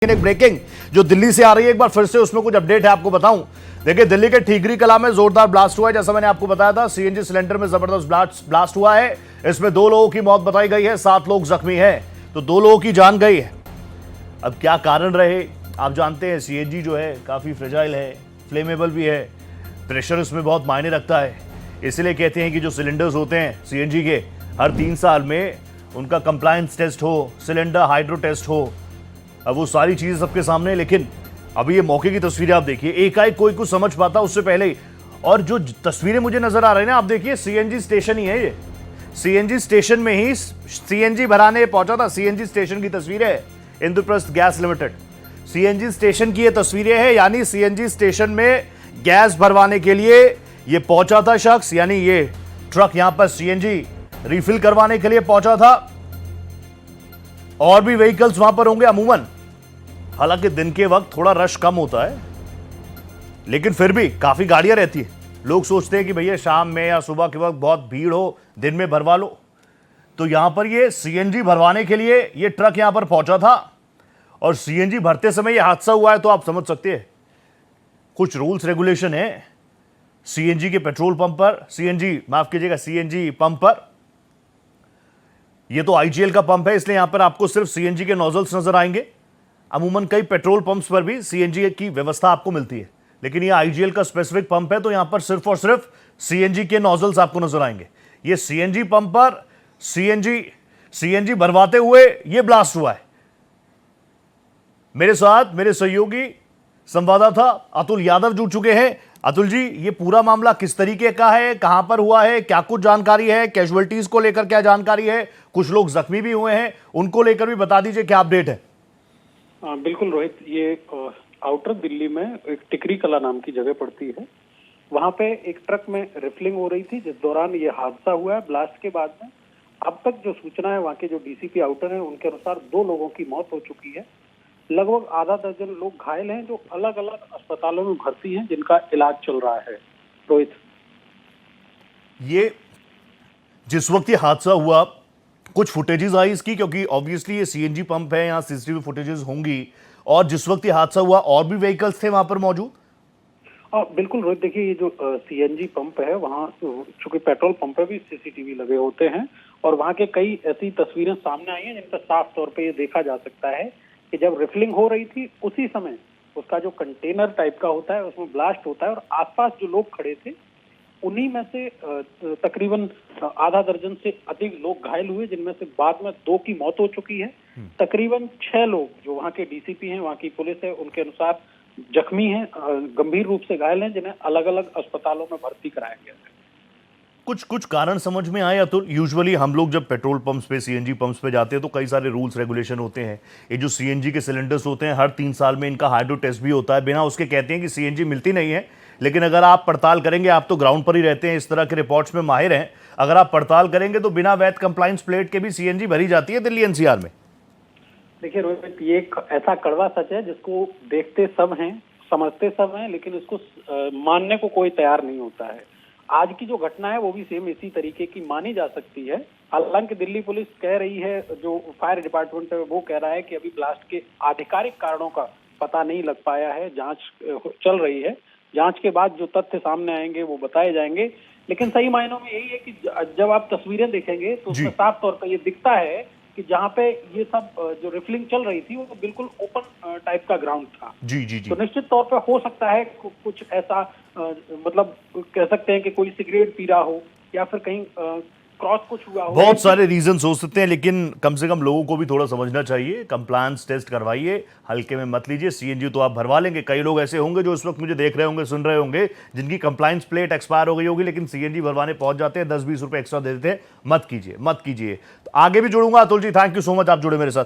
एक ब्रेकिंग जो दिल्ली से आ रही है, एक बार फिर से उसमें कुछ अपडेट है आपको बताऊं। देखिए, दिल्ली के ठीकरी कला में जोरदार ब्लास्ट हुआ है। जैसा मैंने आपको बताया था, सीएनजी सिलेंडर में जबरदस्त ब्लास्ट हुआ है। इसमें 2 लोगों की मौत बताई गई है, 7 लोग जख्मी हैं, तो 2 लोगों की जान गई है। अब क्या कारण रहे, आप जानते हैं सीएनजी जो है काफी फ्रेजाइल है, फ्लेमेबल भी है, प्रेशर इसमें बहुत मायने रखता है। इसलिए कहते हैं कि जो सिलेंडर्स होते हैं सीएनजी के, हर 3 साल में उनका कंप्लायंस टेस्ट हो, सिलेंडर हाइड्रो टेस्ट हो। अब वो सारी चीजें सबके सामने, लेकिन अभी ये मौके की तस्वीरें आप देखिए, एकाएक कोई कुछ समझ पाता उससे पहले ही। और जो तस्वीरें मुझे नजर आ रही है ना, आप देखिए, सीएनजी स्टेशन ही है ये। सीएनजी स्टेशन में ही सीएनजी भराने पहुंचा था। सीएनजी स्टेशन की तस्वीरें है, Indraprastha gas limited CNG station की ये तस्वीरें हैं। यानी सीएनजी स्टेशन में गैस भरवाने के लिए ये पहुंचा था शख्स, यानी ये ट्रक यहां पर सीएनजी रिफिल करवाने के लिए पहुंचा था। और भी व्हीकल्स वहां पर होंगे अमूमन, हालांकि दिन के वक्त थोड़ा रश कम होता है, लेकिन फिर भी काफी गाड़ियां रहती है। लोग सोचते हैं कि भैया शाम में या सुबह के वक्त बहुत भीड़ हो, दिन में भरवा लो। तो यहां पर ये सीएनजी भरवाने के लिए ये ट्रक यहां पर पहुंचा था, और सीएनजी भरते समय ये हादसा हुआ है। तो आप समझ सकते हैं कुछ रूल्स रेगुलेशन है सीएनजी के पेट्रोल पंप पर, सीएनजी पंप पर। ये तो आईजीएल का पंप है, इसलिए यहां पर आपको सिर्फ सीएनजी के नोजल्स नजर आएंगे। अमूमन कई पेट्रोल पंप्स पर भी सीएनजी की व्यवस्था आपको मिलती है, लेकिन ये आईजीएल का स्पेसिफिक पंप है, तो यहां पर सिर्फ और सिर्फ सीएनजी के नोजल्स आपको नजर आएंगे। ये सीएनजी पंप पर सीएनजी भरवाते हुए ये ब्लास्ट हुआ है। मेरे साथ मेरे सहयोगी संवाददाता अतुल यादव जुड़ चुके हैं। अतुल जी, ये पूरा मामला किस तरीके का है, कहां पर हुआ है, क्या कुछ जानकारी है, कैजुअलिटीज को लेकर क्या जानकारी है, कुछ लोग जख्मी भी हुए हैं, उनको लेकर भी बता दीजिए क्या अपडेट है। बिल्कुल रोहित, ये आउटर दिल्ली में एक टिकरी कला नाम की जगह पड़ती है। वहां पे एक ट्रक में रिफिलिंग हो रही थी, जिस दौरान ये हादसा हुआ है। ब्लास्ट के बाद में अब तक जो सूचना है, वहां के जो डीसीपी आउटर हैं, उनके अनुसार 2 लोगों की मौत हो चुकी है। लगभग आधा दर्जन लोग घायल हैं, जो अलग अलग अस्पतालों में भर्ती हैं, जिनका इलाज चल रहा है। रोहित, ये जिस वक्त ये हादसा हुआ, कुछ फुटेजेस आई इसकी, क्योंकि ऑब्वियसली ये सीएनजी पंप है, यहाँ सीसीटीवी फुटेजेस होंगी। और जिस वक्त ये हादसा हुआ, और भी व्हीकल्स थे वहां पर मौजूद? बिल्कुल रोहित, देखिए, ये जो सीएनजी पंप है, वहाँ चूंकि पेट्रोल पंप पे भी सीसीटीवी लगे होते हैं, और वहाँ के कई ऐसी तस्वीरें सामने आई हैं जिन पर साफ तौर पे ये देखा जा सकता है कि जब रिफिलिंग हो रही थी, उसी समय उसका जो कंटेनर टाइप का होता है, उसमें ब्लास्ट होता है, और आसपास जो लोग खड़े थे, उन्हीं में से तकरीबन आधा दर्जन से अधिक लोग घायल हुए, जिनमें से बाद में 2 की मौत हो चुकी है। तकरीबन 6 लोग जो वहाँ के डीसीपी हैं, वहाँ की पुलिस है, उनके अनुसार जख्मी हैं, गंभीर रूप से घायल हैं, जिन्हें अलग अलग अस्पतालों में भर्ती कराया गया है। कुछ कारण समझ में आए? तो यूजुअली हम लोग जब पेट्रोल पंप्स पे, सीएनजी पंप्स पे जाते हैं, तो कई सारे रूल्स रेगुलेशन होते हैं। ये जो सीएनजी के सिलेंडर्स होते हैं, हर 3 साल में इनका हाइड्रो टेस्ट भी होता है। बिना उसके कहते हैं कि सीएनजी मिलती नहीं है, लेकिन अगर आप पड़ताल करेंगे, आप तो ग्राउंड पर ही रहते हैं, इस तरह के रिपोर्ट्स में माहिर हैं, अगर आप पड़ताल करेंगे तो बिना वैध कंप्लायंस प्लेट के भी सीएनजी भरी जाती है दिल्ली एनसीआर में। देखिए रोहित, ये एक ऐसा कड़वा सच है जिसको देखते सब हैं, समझते सब हैं, लेकिन इसको मानने को कोई तैयार नहीं होता है। आज की जो घटना है वो भी सेम इसी तरीके की मानी जा सकती है। हालांकि दिल्ली पुलिस कह रही है, जो फायर डिपार्टमेंट है वो कह रहा है कि अभी ब्लास्ट के आधिकारिक कारणों का पता नहीं लग पाया है, जांच चल रही है। जांच के बाद जो तथ्य सामने आएंगे वो बताए जाएंगे। लेकिन सही मायनों में यही है कि जब आप तस्वीरें देखेंगे तो उसमें साफ तौर पर ये दिखता है कि जहाँ पे ये सब जो रिफिलिंग चल रही थी, वो बिल्कुल ओपन टाइप का ग्राउंड था। जी। तो निश्चित तौर पे हो सकता है कुछ ऐसा, मतलब कह सकते हैं कि कोई सिगरेट पी रहा हो, या फिर कहीं क्रॉस कुछ हुआ हो। बहुत सारे रीजंस हो सकते हैं, लेकिन कम से कम लोगों को भी थोड़ा समझना चाहिए। कंप्लायंस टेस्ट करवाइए, हल्के में मत लीजिए। सीएनजी तो आप भरवा लेंगे। कई लोग ऐसे होंगे जो इस वक्त मुझे देख रहे होंगे, सुन रहे होंगे, जिनकी कंप्लायंस प्लेट एक्सपायर हो गई होगी, लेकिन सीएनजी भरवाने पहुंच जाते हैं, 10-20 रुपए एक्स्ट्रा दे देते हैं। मत कीजिए। तो आगे भी जुड़ूंगा Atul ji, thank you so much, आप जुड़े मेरे साथ।